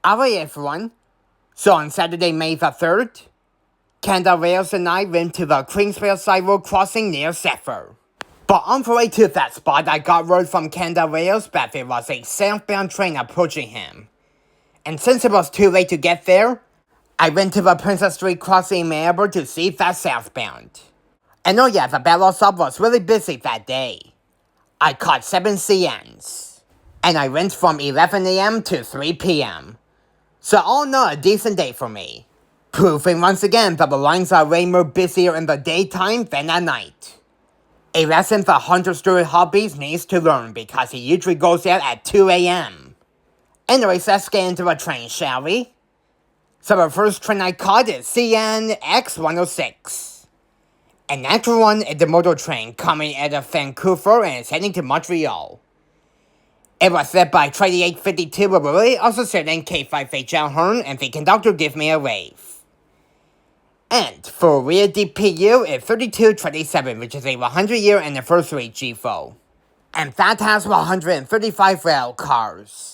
Alright everyone, so on Saturday, May the 3rd, Canada Rails and I went to the Queensville Sideroad crossing near Zephyr. But on the way to that spot, I got word from Canada Rails that there was a southbound train approaching him. And since it was too late to get there, I went to the Princess Street crossing in Melbourne to see if that's southbound. And oh yeah, the battle stop was really busy that day. I caught 7 CNs. And I went from 11 AM to 3 PM. So all in all, a decent day for me. Proving once again that the lines are way more busier in the daytime than at night. A lesson that Hunter Stewart Hobbies needs to learn because he usually goes out at 2 AM. Anyways, let's get into the train, shall we? So the first train I caught is CNX 106. And that one is the motor train coming out of Vancouver and is heading to Montreal. It was led by 3852 with a really also certain K5HL horn, and the conductor gave me a wave. And for rear DPU is 3227, which is a 100-year anniversary GEVO. And that has 135 rail cars.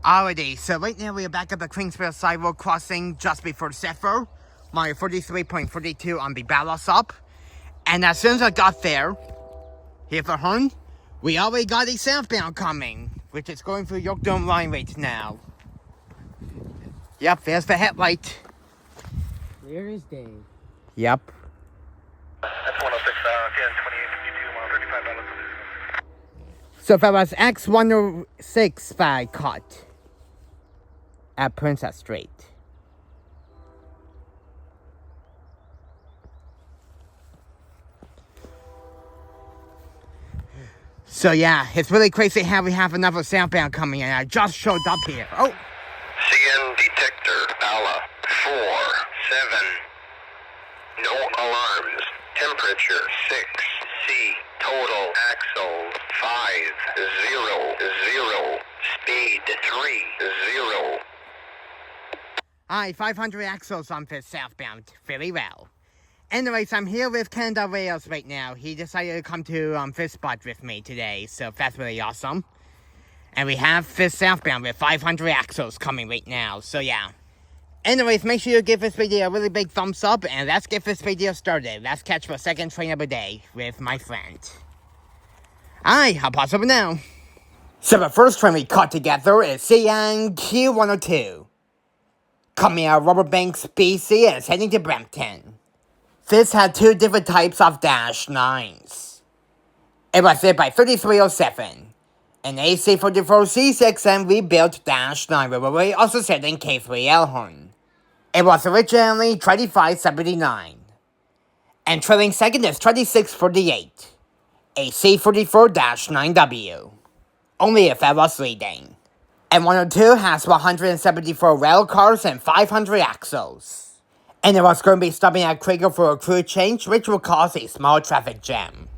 Alrighty, so right now we are back at the Queensville Sideroad crossing just before Zephyr. My 43.42 on the battle stop. And as soon as I got there, here's the horn, we already got a southbound coming, which is going through York Dome line right now. Yep, there's the headlight. Clear as day. Yep. That's 106, again, 2852, mile 35 dollars. So that was X106 that I caught at Princess Street. So yeah, it's really crazy how we have another southbound coming in. I just showed up here. Oh! CN detector, ALA, 47. No alarms. Temperature, 6. C. Total axle, 500. Speed, 30. Alright, 500 axles on this southbound. Very well. Anyways, I'm here with Canada Rails right now. He decided to come to this spot with me today, so that's really awesome. And we have 5th southbound with 500 axles coming right now, so yeah. Anyways, make sure you give this video a really big thumbs up, and let's get this video started. Let's catch the second train of the day with my friend. I'll pause over now. So the first train we caught together is CNQ102. Coming out of Rubberbanks, BC, and is heading to Brampton. This had 2 different types of Dash 9s. It was led by 3307. An AC44C6 and rebuilt Dash 9 railway, also set in K3 Elkhorn. It was originally 2579. And trailing second is 2648. A C44-9W. Only if I was leading. And 102 has 174 rail cars and 500 axles. And it was going to be stopping at CREX for a crew change, which will cause a small traffic jam.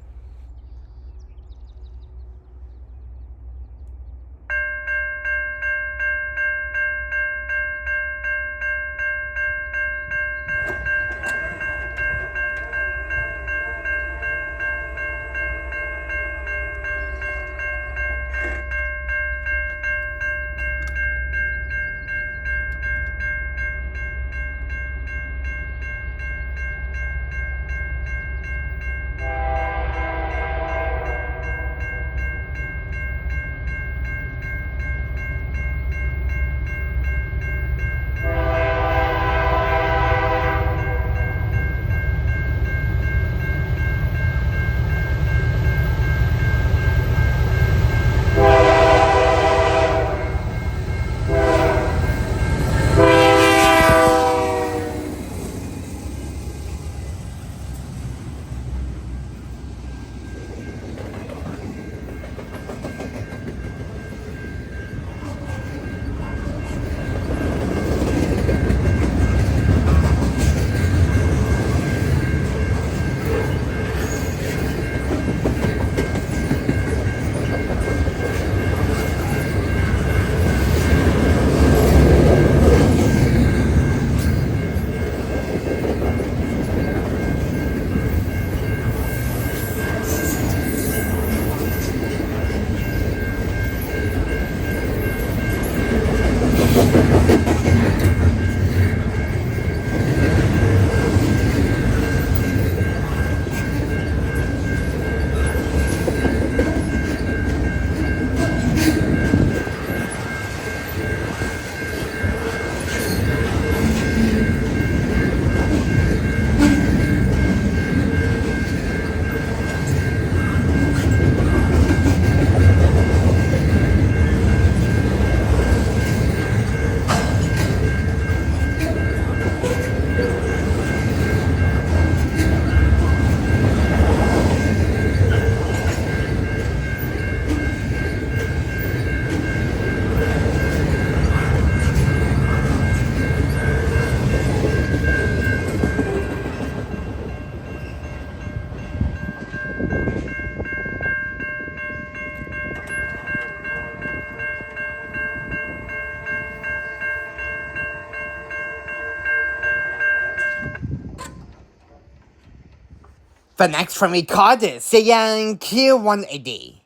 The next train we caught is CNQ180.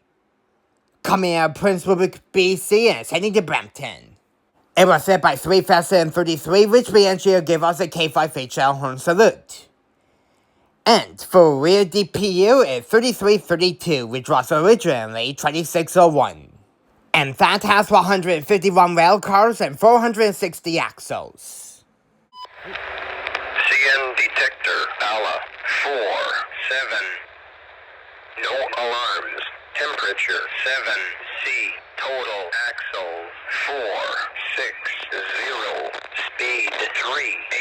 Coming out of Prince Rupert, BC, and is heading to Brampton. It was led by 3033, which the engineer gave us a K5HL horn salute. And for rear DPU is 3332, which was originally 2601. And that has 151 rail cars and 460 axles. CN detector, ALA, 4, 7. No alarms. Temperature, 7. C. Total axles, 4, 6, 0. Speed, 3, 8.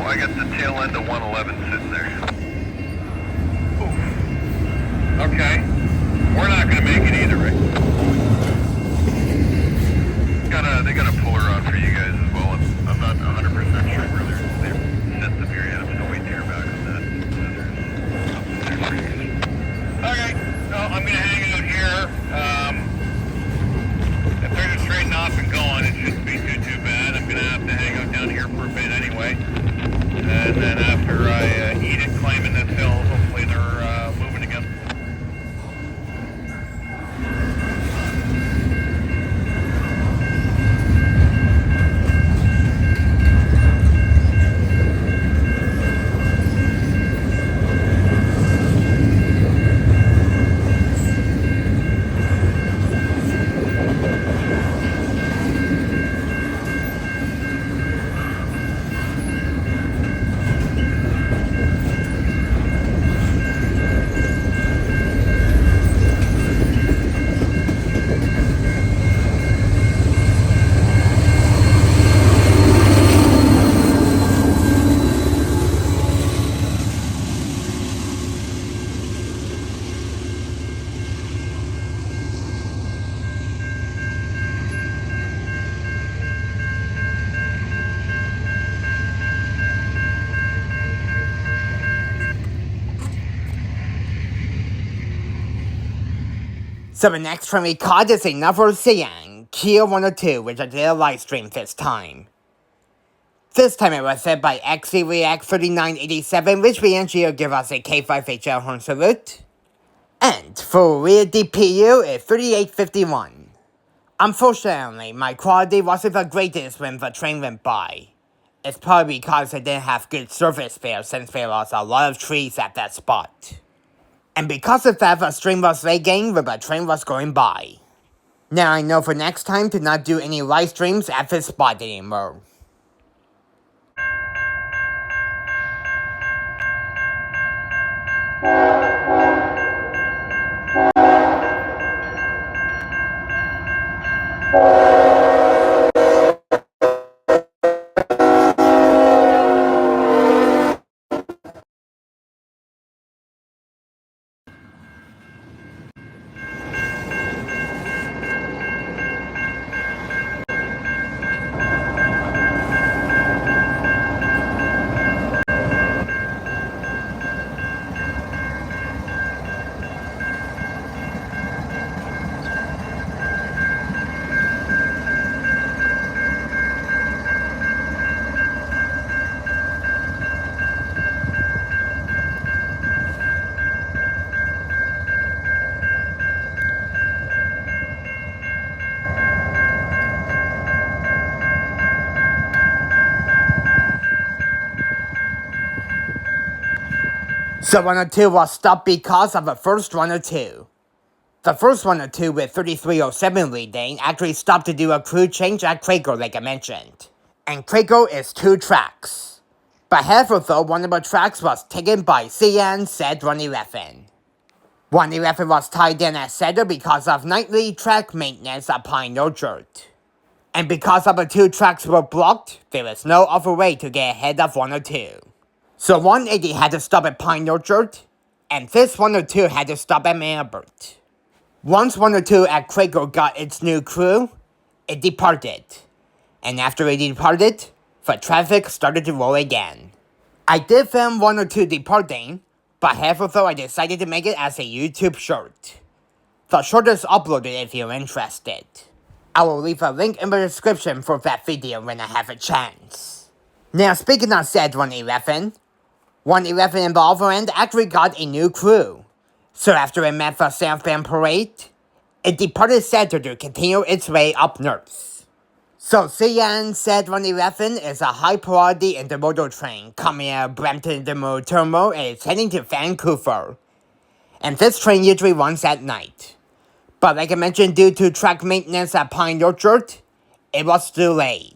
I got the tail end of 111 sitting there. Ooh. Okay. We're not going to make it either, Rick. They got a puller on for you guys as well. I'm not 100% sure where they're set the beer yet. I'm going to wait to hear back on that. There's something there for you guys. Okay. So I'm going to hang out here. If they're just straighten off and going, it shouldn't be too bad. I'm going to have to hang out down here for a bit anyway. And then after I eat it, climbing this hill, hopefully they're moving again. So the next train we caught is another Siang, Kia 102, which I did a live stream this time. This time it was set by XCREX3987, which BNG give us a K5HL horn salute. And for rear DPU is 3851. Unfortunately, my quality wasn't the greatest when the train went by. It's probably because I didn't have good surface there since there was a lot of trees at that spot. And because of that, the stream was lagging when the train was going by. Now I know for next time to not do any live streams at this spot anymore. So 102 was stopped because of the first 102. The first 102 with 3307 leading actually stopped to do a crew change at Quaker like I mentioned. And Quaker is 2 tracks. But however though, one of the tracks was taken by CN Said 111. 111 was tied in at Cedar because of nightly track maintenance at Pine Orchard. And because of the 2 tracks were blocked, there was no other way to get ahead of 102. So 180 had to stop at Pine Orchard, and this 102 had to stop at Manabert. Once 102 at Quaker got its new crew, it departed. And after it departed, the traffic started to roll again. I did film 102 departing, but however though I decided to make it as a YouTube short. The short is uploaded if you're interested. I will leave a link in the description for that video when I have a chance. Now speaking of said 111, 111 in the other end actually got a new crew. So after it met the southbound parade, it departed Cedar to continue its way up north. So CN Said 111 is a high priority intermodal train coming out of Brampton Intermodal Terminal and it's heading to Vancouver. And this train usually runs at night. But like I mentioned, due to track maintenance at Pine Orchard, it was delayed.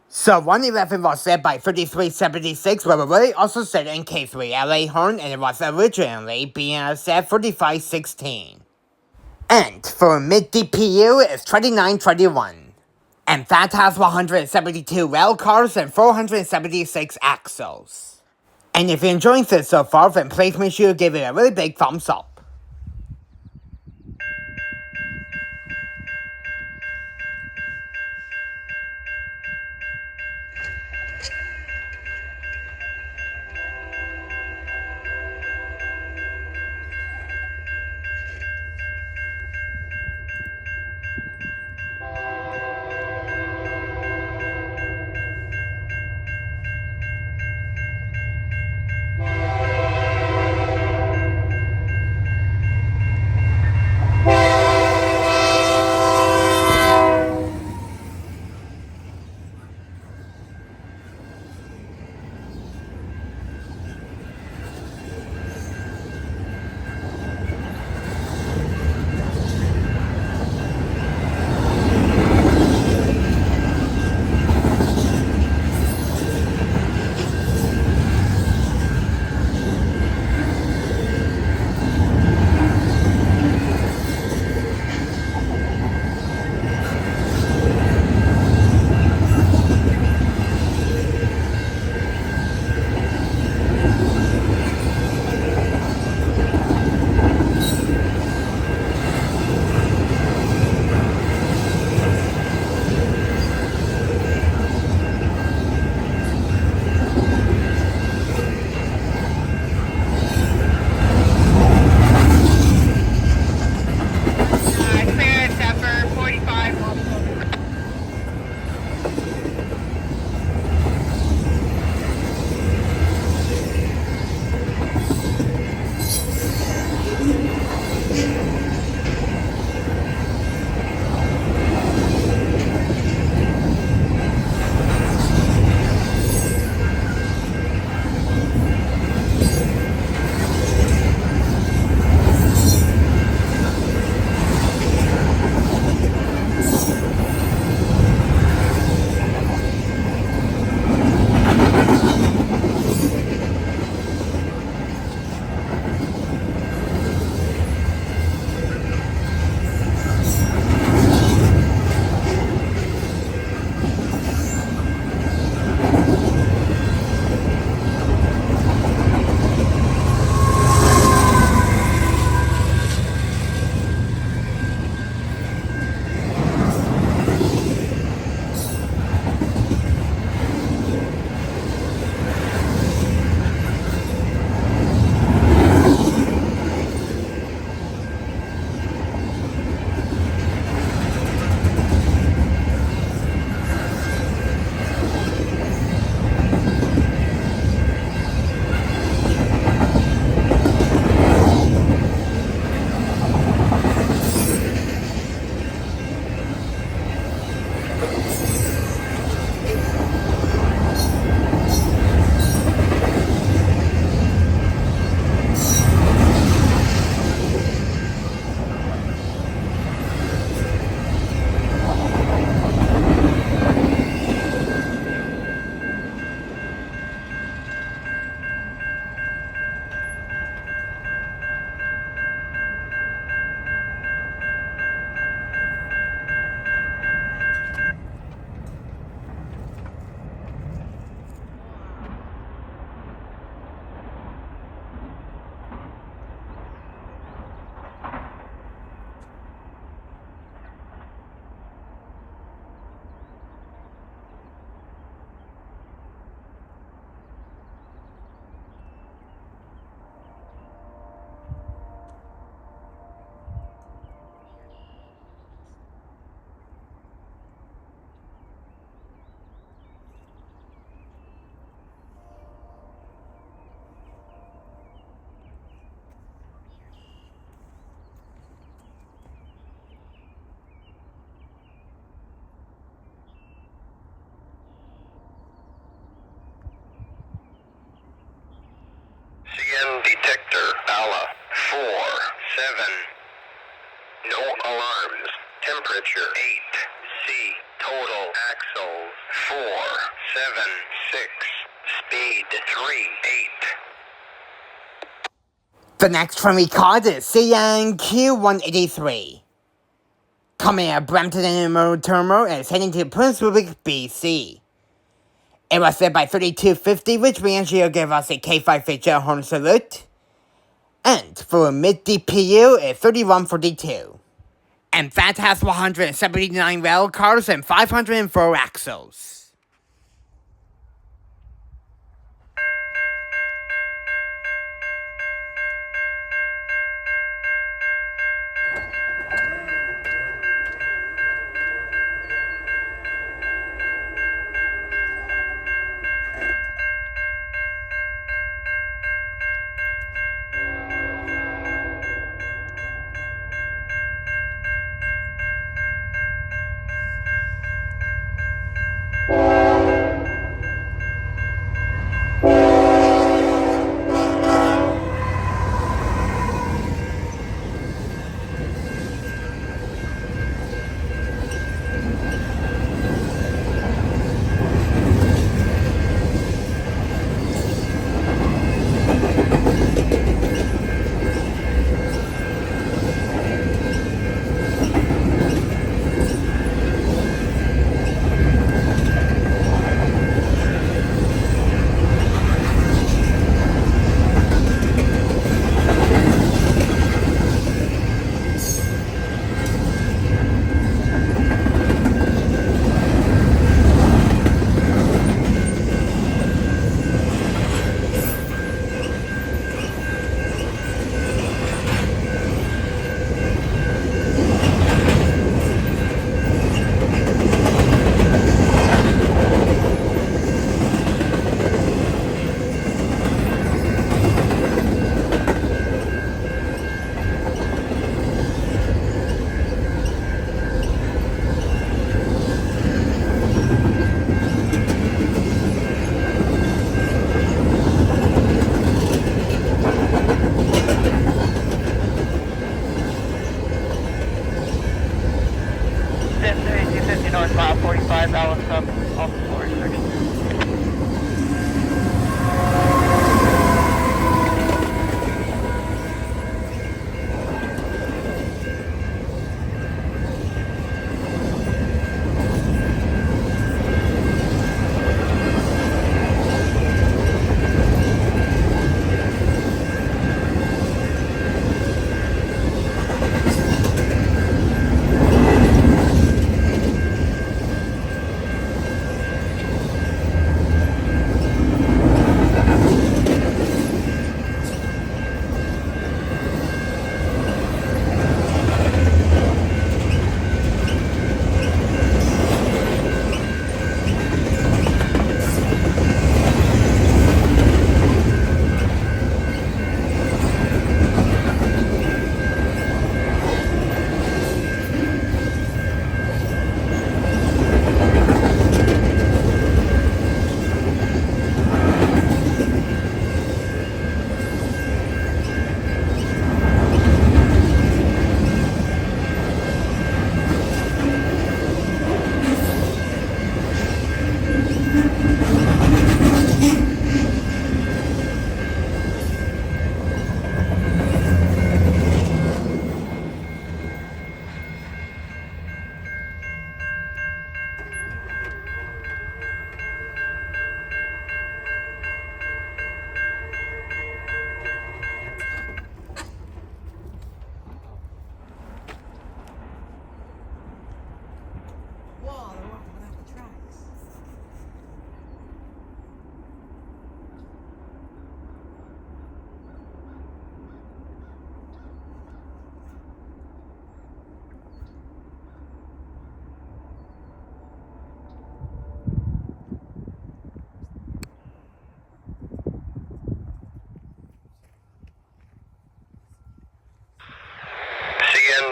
So 111 was set by 3376, but it really also set in K3 LA Horn, and it was originally BNSF 3516. And for mid DPU is 2921. And that has 172 rail cars and 476 axles. And if you're enjoying this so far, then please make sure you give it a really big thumbs up. Clear at Zephyr, 45. CN detector, ALA, 47. No alarms. Temperature, 8. C. Total axles, 476. Speed, 38. The next one we caught is CNQ183. coming out of Brampton Intermodal Terminal and is heading to Prince Rupert, BC. It was set by 3250, which means she'll give us a K5HL horn salute. And for a mid-DPU, it's 3142. And that has 179 rail cars and 504 axles. Northbound 45, Alice up, off the floor restriction.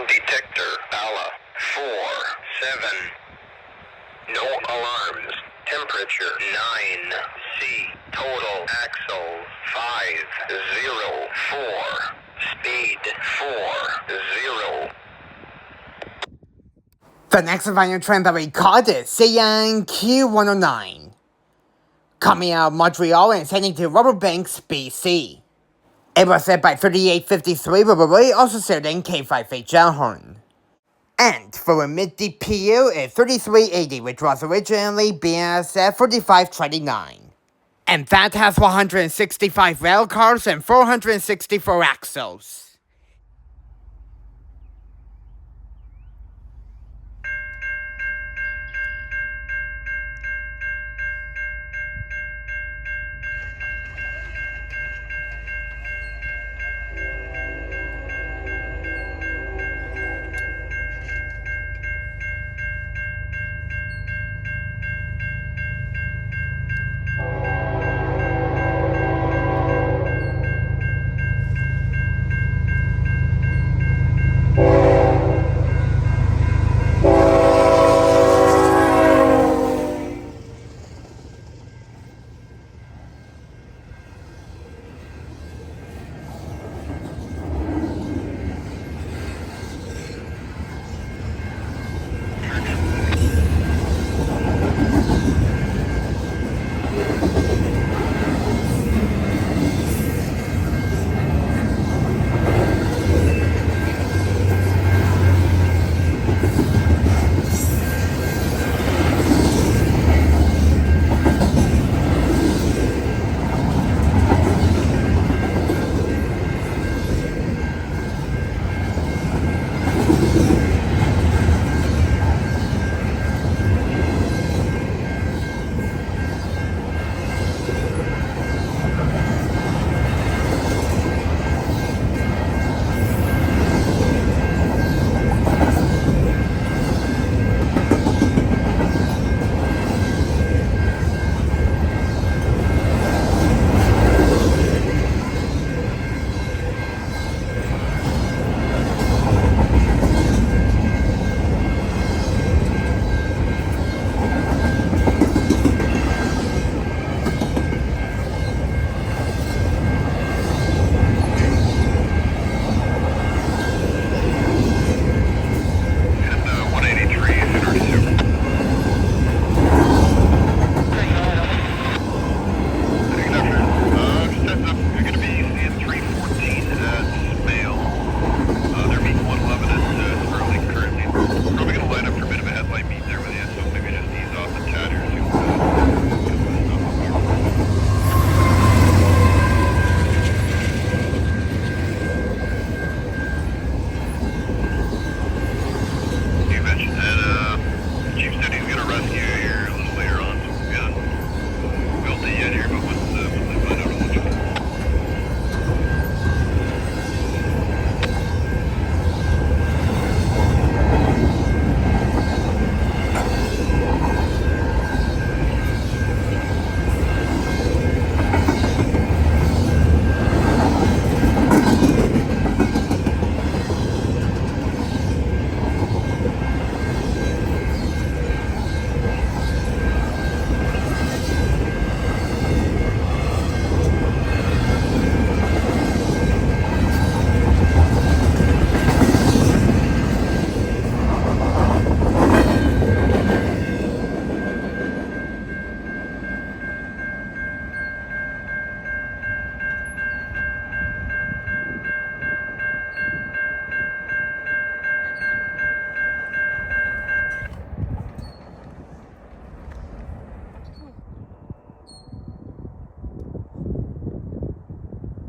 Detector, ALA, 4-7. No alarms. Temperature, 9. C. Total axle, 504. Speed, 40. The next final train that we caught is CNQ109. Coming out of Montreal and heading to Rubber Banks, BC. It was set by 3853 Rubber Way, also serving K5HL horn. And for a mid-DPU is 3380, which was originally BNSF 4529. And that has 165 rail cars and 464 axles.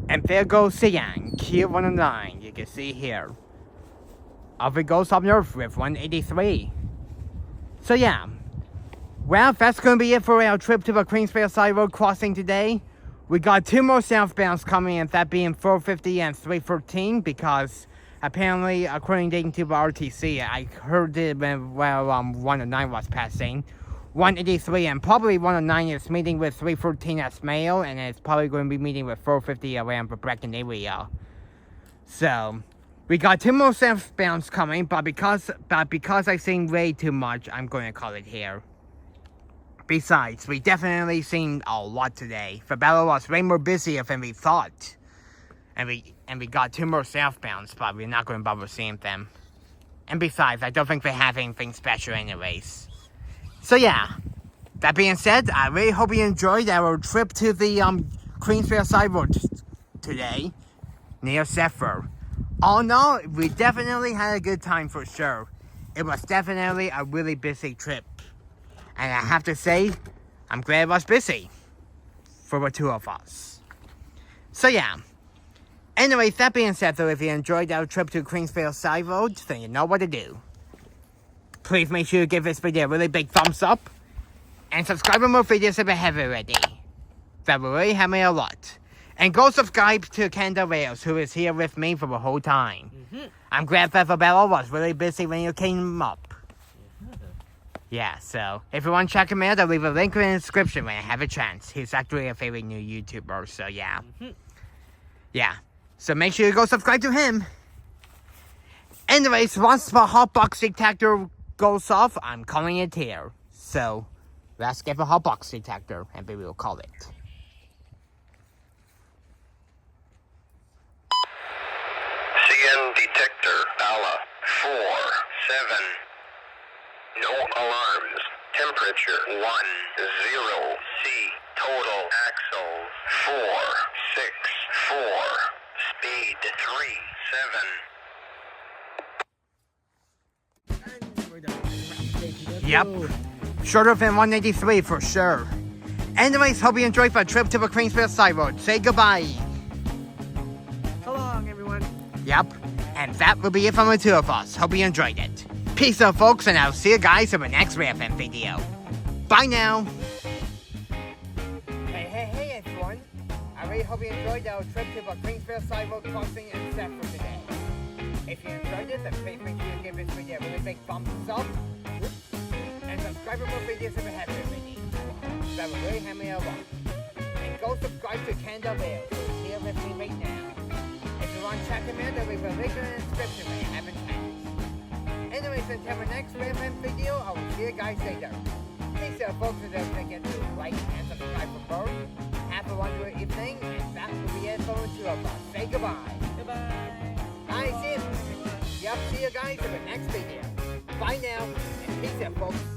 And there goes Sian, Q109, you can see here. Off it goes up north with 183. So yeah, well, that's going to be it for our trip to the Queensville Sideroad crossing today. We got 2 more southbounds coming, and that being 450 and 313, because apparently, according to the RTC, I heard it when 109 was passing. 183 and probably 109 is meeting with 314 as mail, and it's probably going to be meeting with 450 around the Bracken area. So, we got 2 more southbounds coming, but because I've seen way too much, I'm going to call it here. Besides, we definitely seen a lot today. The battle was way more busier than we thought. And we got 2 more southbounds, but we're not going to bother seeing them. And besides, I don't think they have anything special anyways. So yeah, that being said, I really hope you enjoyed our trip to the Queensville Sideroad today, near Zephyr. All in all, we definitely had a good time for sure. it was definitely a really busy trip. And I have to say, I'm glad it was busy for the two of us. So yeah. Anyway, that being said, though, if you enjoyed our trip to Queensville Sideroad, then you know what to do. Please make sure you give this video a really big thumbs up. And subscribe for more videos if you haven't already. That will really help me a lot. And go subscribe to Canada Rails, who is here with me for the whole time. I'm glad Zephyr was really busy when you came up. Yeah, so if you want to check him out, I'll leave a link in the description when I have a chance. He's actually a favorite new YouTuber, so yeah. Yeah, so make sure you go subscribe to him. Anyways, once the hotbox detector goes off, I'm calling it here. So, let's get the hotbox detector, and we will call it. CN detector, ALA 47. No alarms. Temperature 10. C. Total axles 464. Speed 37. Yep, shorter than 183 for sure. Anyways, hope you enjoyed the trip to the Queensville Sideroad. Say goodbye. So long, everyone. Yep, and that will be it from the two of us. Hope you enjoyed it. Peace out, folks, and I'll see you guys in the next Railfanning video. Bye now. Hey, everyone. I really hope you enjoyed our trip to the Queensville Sideroad crossing and Zephyr today. If you enjoyed it, then please make sure you give this video a really big thumbs up. And subscribe for more videos if you haven't already. That will really help me a lot. And go subscribe to Canada Rails, who's here with me right now. If you want to check him out, there'll be a link in the description when you have a chance. Anyways, until the next Railfanning video, I will see you guys later. Please tell folks that don't forget to like and subscribe for more. Have a wonderful evening, and that will be it for the two of us. Say goodbye. Goodbye. Bye, see you. Yep, see you guys in the next video. Bye now, and peace out, folks.